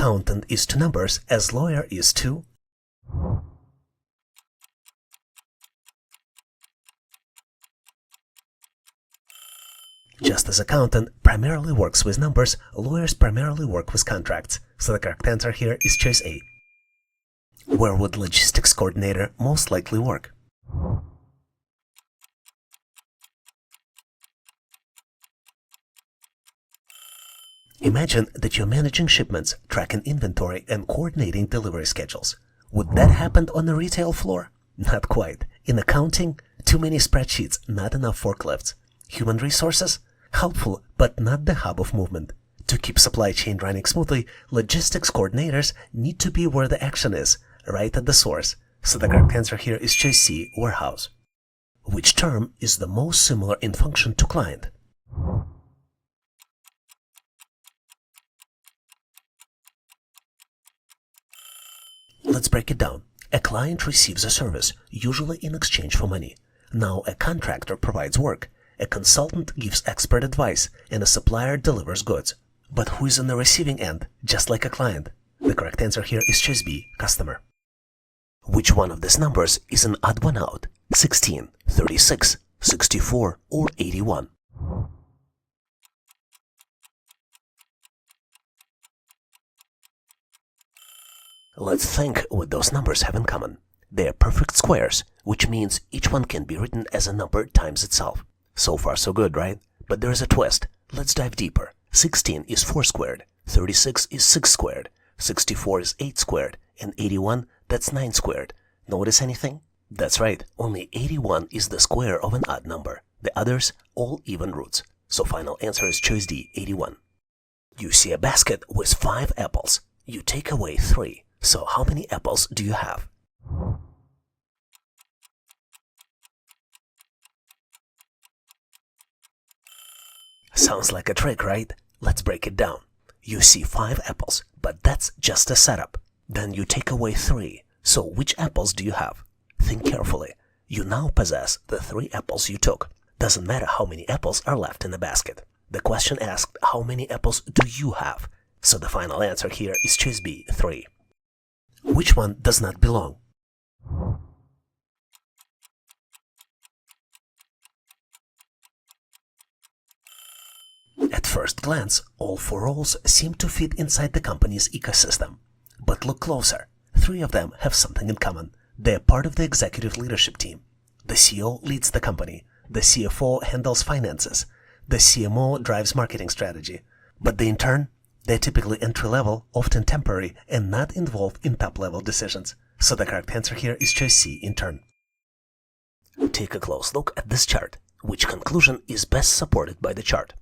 accountant is to numbers as lawyer is to... Just as accountant primarily works with numbers, lawyers primarily work with contracts. So the correct answer here is choice A. Where would logistics coordinator most likely work? Imagine that you're managing shipments, tracking inventory, and coordinating delivery schedules. Would that happen on the retail floor? Not quite. In accounting, too many spreadsheets, not enough forklifts. Human resources? Helpful, but not the hub of movement. To keep supply chain running smoothly, logistics coordinators need to be where the action is, right at the source. So the correct answer here is choice C, warehouse. Which term is the most similar in function to client? Let's break it down. A client receives a service, usually in exchange for money. Now a contractor provides work, a consultant gives expert advice, and a supplier delivers goods. But who is on the receiving end, just like a client? The correct answer here is choice B, customer. Which one of these numbers is an odd one out? 16, 36, 64, or 81? Let's think what those numbers have in common. They are perfect squares, which means each one can be written as a number times itself. So far so good, right? But there is a twist. Let's dive deeper. 16 is 4 squared, 36 is 6 squared, 64 is 8 squared, and 81, that's 9 squared. Notice anything? That's right, only 81 is the square of an odd number. The others, all even roots. So final answer is choice D, 81. You see a basket with 5 apples. You take away 3. So how many apples do you have? Sounds like a trick, right? Let's break it down. You see 5 apples, but that's just a setup. Then you take away 3. So which apples do you have? Think carefully. You now possess the 3 apples you took. Doesn't matter how many apples are left in the basket. The question asked, how many apples do you have? So the final answer here is choice B, 3. Which one does not belong? At first glance, all 4 roles seem to fit inside the company's ecosystem. But look closer. 3 of them have something in common. They are part of the executive leadership team. The CEO leads the company. The CFO handles finances. The CMO drives marketing strategy. But in turn, they're typically entry-level, often temporary, and not involved in top-level decisions. So the correct answer here is choice C, intern. Take a close look at this chart. Which conclusion is best supported by the chart?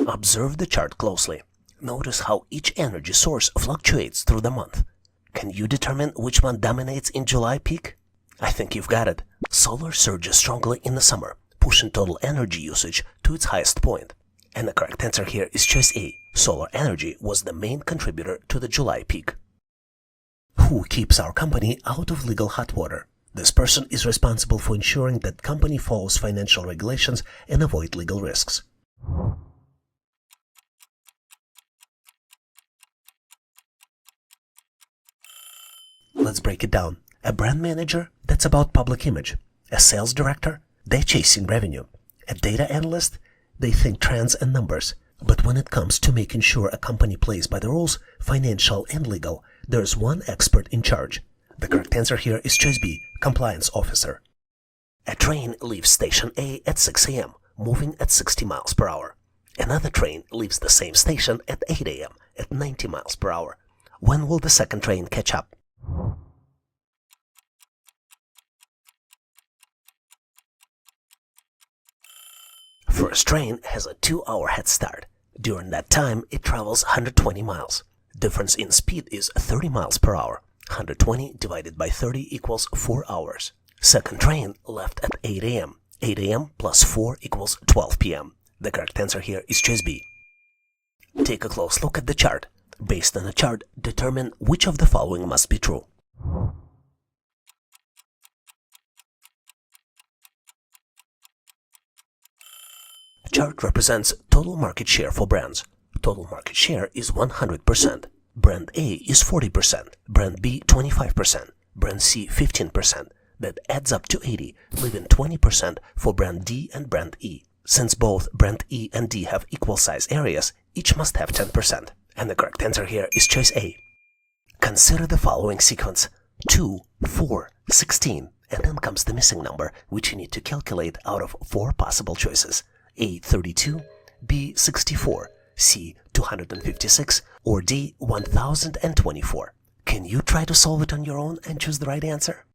Observe the chart closely. Notice how each energy source fluctuates through the month. Can you determine which one dominates in July peak? I think you've got it. Solar surges strongly in the summer, pushing total energy usage to its highest point. And the correct answer here is choice A. Solar energy was the main contributor to the July peak. Who keeps our company out of legal hot water? This person is responsible for ensuring that company follows financial regulations and avoid legal risks. Let's break it down. A brand manager, that's about public image. A sales director, they're chasing revenue. A data analyst, they think trends and numbers. But when it comes to making sure a company plays by the rules, financial and legal, there's one expert in charge. The correct answer here is choice B, compliance officer. A train leaves station A at 6 a.m., moving at 60 miles per hour. Another train leaves the same station at 8 a.m. at 90 miles per hour. When will the second train catch up? First train has a 2-hour head start. During that time, it travels 120 miles. Difference in speed is 30 miles per hour. 120 divided by 30 equals 4 hours. Second train left at 8 a.m. 8 a.m. plus 4 equals 12 p.m. The correct answer here is choice B. Take a close look at the chart. Based on the chart, determine which of the following must be true. Chart represents total market share for brands. Total market share is 100%. Brand A is 40%, brand B 25%, brand C 15%. That adds up to 80, leaving 20% for brand D and brand E. Since both brand E and D have equal size areas, each must have 10%. And the correct answer here is choice A. Consider the following sequence: 2, 4, 16, and then comes the missing number, which you need to calculate out of 4 possible choices: A 32, B 64, C 256, or D 1024. Can you try to solve it on your own and choose the right answer?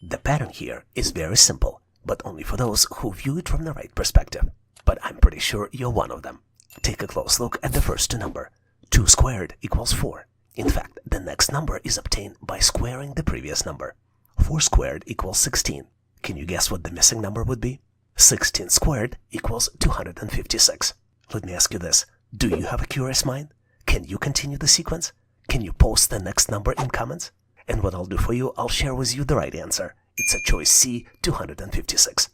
The pattern here is very simple, but only for those who view it from the right perspective. But I'm pretty sure you're one of them. Take a close look at the first two numbers. 2 squared equals 4. In fact, the next number is obtained by squaring the previous number. 4 squared equals 16. Can you guess what the missing number would be? 16 squared equals 256. Let me ask you this. Do you have a curious mind? Can you continue the sequence? Can you post the next number in comments? And what I'll do for you, I'll share with you the right answer. It's a choice C, 256.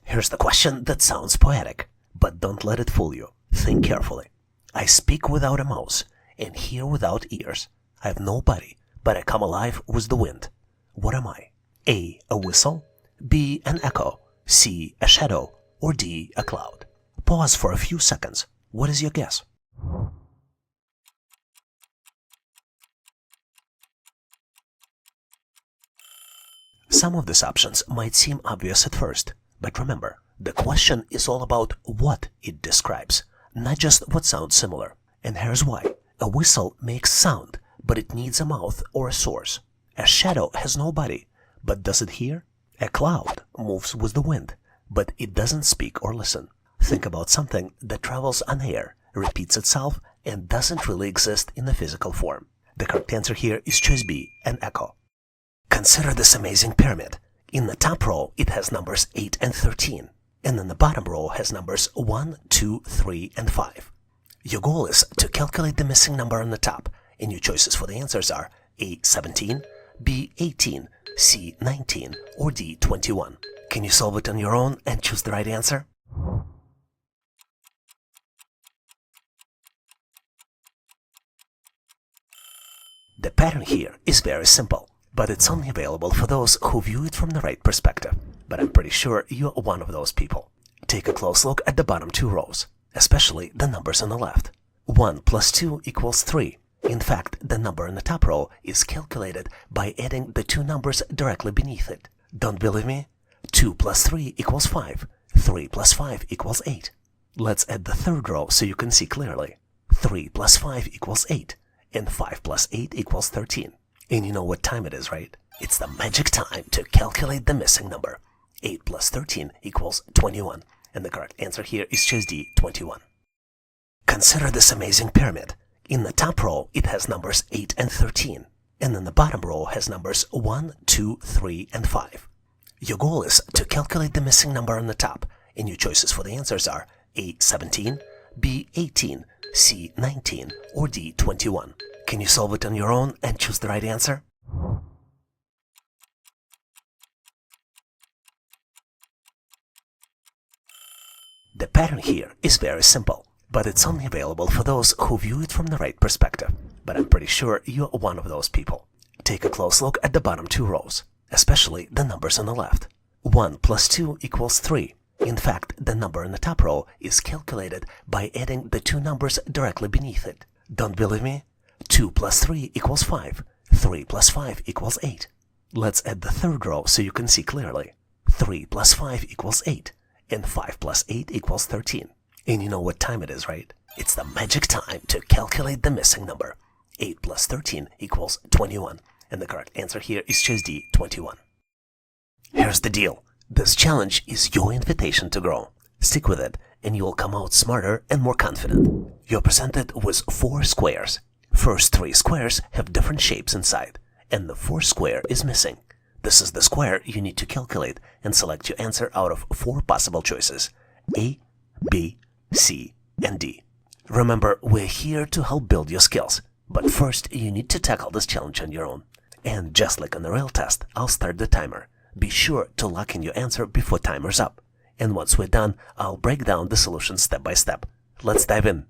Here's the question that sounds poetic, but don't let it fool you. Think carefully. I speak without a mouth and hear without ears. I have no body, but I come alive with the wind. What am I? A whistle, B, an echo, C, a shadow, or D, a cloud? Pause for a few seconds. What is your guess? Some of these options might seem obvious at first, but remember, the question is all about what it describes, not just what sounds similar. And here's why. A whistle makes sound, but it needs a mouth or a source. A shadow has no body, but does it hear? A cloud moves with the wind, but it doesn't speak or listen. Think about something that travels on air, repeats itself, and doesn't really exist in a physical form. The correct answer here is choice B, an echo. Consider this amazing pyramid. In the top row, it has numbers 8 and 13, and in the bottom row has numbers 1, 2, 3, and 5. Your goal is to calculate the missing number on the top, and your choices for the answers are A, 17, B, 18, C, 19, or D, 21. Can you solve it on your own and choose the right answer? The pattern here is very simple, but it's only available for those who view it from the right perspective. But I'm pretty sure you're one of those people. Take a close look at the bottom 2 rows, especially the numbers on the left. 1 plus 2 equals 3. In fact, the number in the top row is calculated by adding the 2 numbers directly beneath it. Don't believe me? 2 plus 3 equals 5. 3 plus 5 equals 8. Let's add the third row so you can see clearly. 3 plus 5 equals 8, and 5 plus 8 equals 13. And you know what time it is, right? It's the magic time to calculate the missing number. 8 plus 13 equals 21. And the correct answer here is choice D, 21. Consider this amazing pyramid. In the top row, it has numbers 8 and 13. And in the bottom row has numbers 1, 2, 3, and 5. Your goal is to calculate the missing number on the top. And your choices for the answers are A, 17, B, 18, C, 19, or D, 21. Can you solve it on your own and choose the right answer? The pattern here is very simple, but it's only available for those who view it from the right perspective. But I'm pretty sure you're one of those people. Take a close look at the bottom 2 rows, especially the numbers on the left. 1 plus 2 equals 3. In fact, the number in the top row is calculated by adding the 2 numbers directly beneath it. Don't believe me? 2 plus 3 equals 5. 3 plus 5 equals 8. Let's add the third row so you can see clearly. 3 plus 5 equals 8, and 5 plus 8 equals 13. And you know what time it is, right? It's the magic time to calculate the missing number. 8 plus 13 equals 21. And the correct answer here is choice D, 21. Here's the deal. This challenge is your invitation to grow. Stick with it, and you'll come out smarter and more confident. You're presented with 4 squares. First 3 squares have different shapes inside, and the 4th square is missing. This is the square you need to calculate and select your answer out of 4 possible choices: A, B, C, and D. Remember, we're here to help build your skills, but first you need to tackle this challenge on your own. And just like on a real test, I'll start the timer. Be sure to lock in your answer before timer's up. And once we're done, I'll break down the solution step by step. Let's dive in.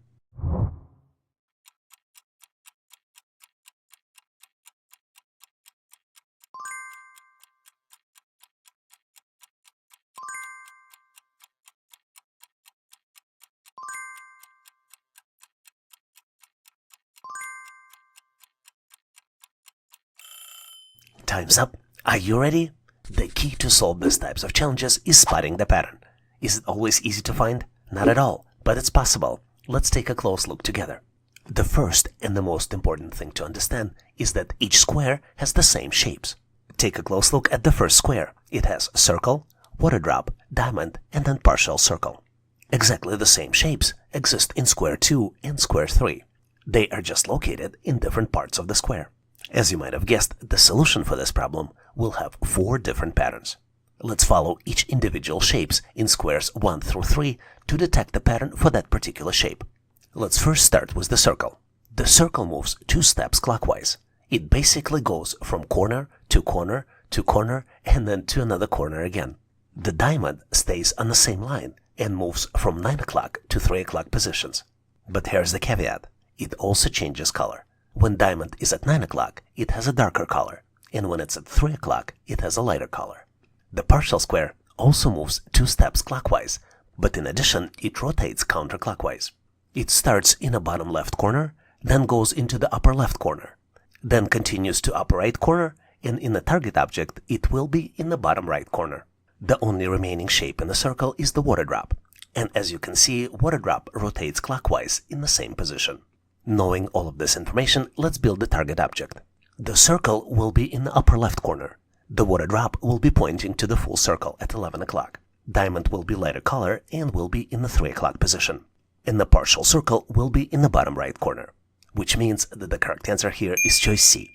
Time's up. Are you ready? The key to solve these types of challenges is spotting the pattern. Is it always easy to find? Not at all, but it's possible. Let's take a close look together. The first and the most important thing to understand is that each square has the same shapes. Take a close look at the first square. It has circle, water drop, diamond, and then partial circle. Exactly the same shapes exist in square 2 and square 3. They are just located in different parts of the square. As you might have guessed, the solution for this problem will have 4 different patterns. Let's follow each individual shapes in squares 1 through 3 to detect the pattern for that particular shape. Let's first start with the circle. The circle moves 2 steps clockwise. It basically goes from corner to corner to corner and then to another corner again. The diamond stays on the same line and moves from 9 o'clock to 3 o'clock positions. But here's the caveat. It also changes color. When diamond is at 9 o'clock, it has a darker color, and when it's at 3 o'clock, it has a lighter color. The partial square also moves 2 steps clockwise, but in addition, it rotates counterclockwise. It starts in the bottom left corner, then goes into the upper left corner, then continues to upper right corner, and in the target object, it will be in the bottom right corner. The only remaining shape in the circle is the water drop, and as you can see, water drop rotates clockwise in the same position. Knowing all of this information, let's build the target object. The circle will be in the upper left corner. The water drop will be pointing to the full circle at 11 o'clock. Diamond will be lighter color and will be in the 3 o'clock position. And the partial circle will be in the bottom right corner, which means that the correct answer here is choice C.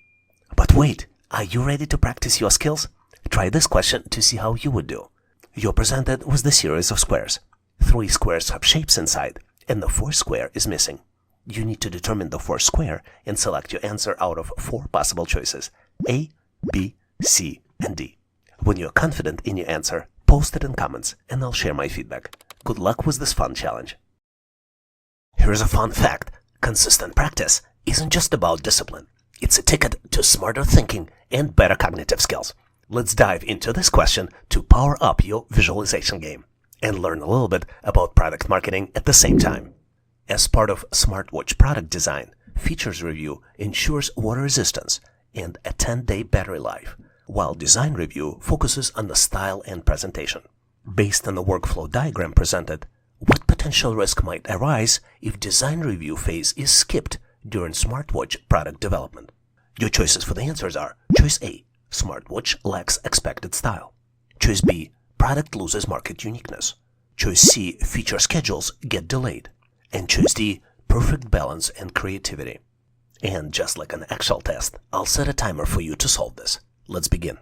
But wait, are you ready to practice your skills? Try this question to see how you would do. You're presented with the series of squares. 3 squares have shapes inside, and the 4th square is missing. You need to determine the 4th square and select your answer out of 4 possible choices, A, B, C, and D. When you're confident in your answer, post it in comments and I'll share my feedback. Good luck with this fun challenge. Here's a fun fact. Consistent practice isn't just about discipline. It's a ticket to smarter thinking and better cognitive skills. Let's dive into this question to power up your visualization game and learn a little bit about product marketing at the same time. As part of smartwatch product design, features review ensures water resistance and a 10-day battery life, while design review focuses on the style and presentation. Based on the workflow diagram presented, what potential risk might arise if design review phase is skipped during smartwatch product development? Your choices for the answers are choice A, smartwatch lacks expected style. Choice B, product loses market uniqueness. Choice C, feature schedules get delayed. And choice D, perfect balance and creativity. And just like an actual test, I'll set a timer for you to solve this. Let's begin.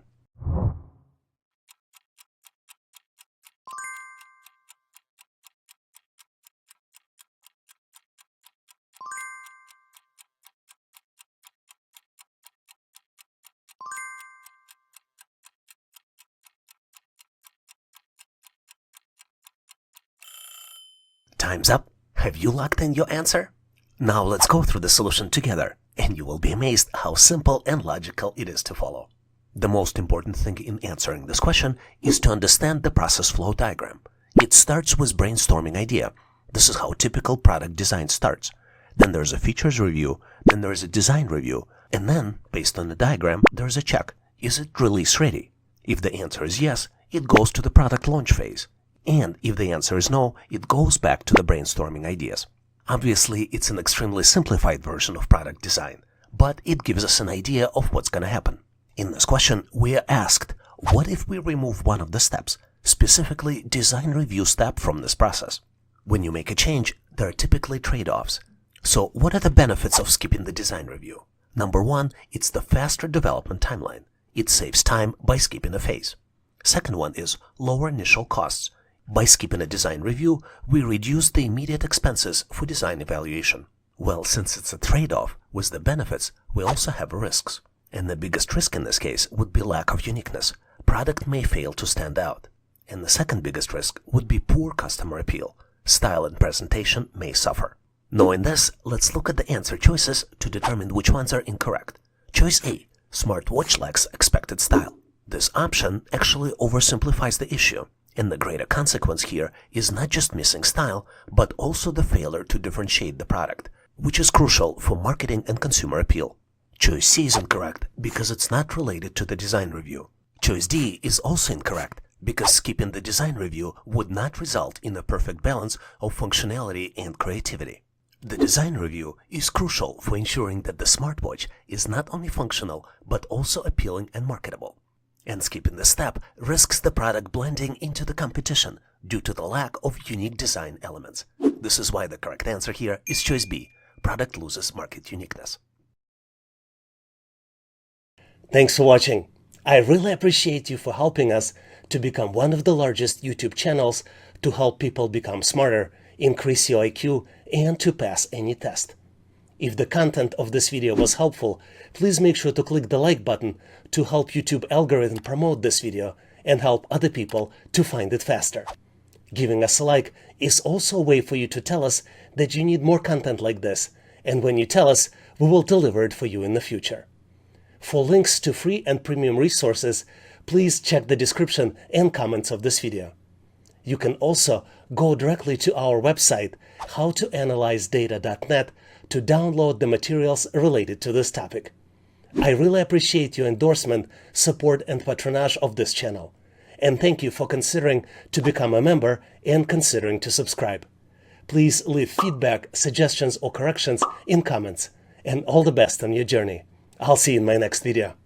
Time's up. Have you locked in your answer? Now let's go through the solution together, and you will be amazed how simple and logical it is to follow. The most important thing in answering this question is to understand the process flow diagram. It starts with brainstorming idea. This is how typical product design starts. Then there's a features review, then there's a design review, and then, based on the diagram, there's a check. Is it release ready? If the answer is yes, it goes to the product launch phase. And if the answer is no, it goes back to the brainstorming ideas. Obviously, it's an extremely simplified version of product design, but it gives us an idea of what's going to happen. In this question, we are asked, what if we remove one of the steps, specifically design review step from this process? When you make a change, there are typically trade-offs. So what are the benefits of skipping the design review? Number 1, it's the faster development timeline. It saves time by skipping a phase. Second one is lower initial costs. By skipping a design review, we reduce the immediate expenses for design evaluation. Well, since it's a trade-off with the benefits, we also have risks. And the biggest risk in this case would be lack of uniqueness. Product may fail to stand out. And the second biggest risk would be poor customer appeal. Style and presentation may suffer. Knowing this, let's look at the answer choices to determine which ones are incorrect. Choice A. Smartwatch lacks expected style. This option actually oversimplifies the issue, and the greater consequence here is not just missing style, but also the failure to differentiate the product, which is crucial for marketing and consumer appeal. Choice C is incorrect because it's not related to the design review. Choice D is also incorrect because skipping the design review would not result in a perfect balance of functionality and creativity. The design review is crucial for ensuring that the smartwatch is not only functional but also appealing and marketable. And skipping this step risks the product blending into the competition due to the lack of unique design elements. This is why the correct answer here is choice B. Product loses market uniqueness. Thanks for watching. I really appreciate you for helping us to become one of the largest YouTube channels to help people become smarter, increase your IQ, and to pass any test. If the content of this video was helpful, please make sure to click the like button to help YouTube algorithm promote this video and help other people to find it faster. Giving us a like is also a way for you to tell us that you need more content like this, and when you tell us, we will deliver it for you in the future. For links to free and premium resources, please check the description and comments of this video. You can also go directly to our website, howtoanalyzedata.net, to download the materials related to this topic. I really appreciate your endorsement, support, and patronage of this channel. And thank you for considering to become a member and considering to subscribe. Please leave feedback, suggestions, or corrections in comments. And all the best on your journey. I'll see you in my next video.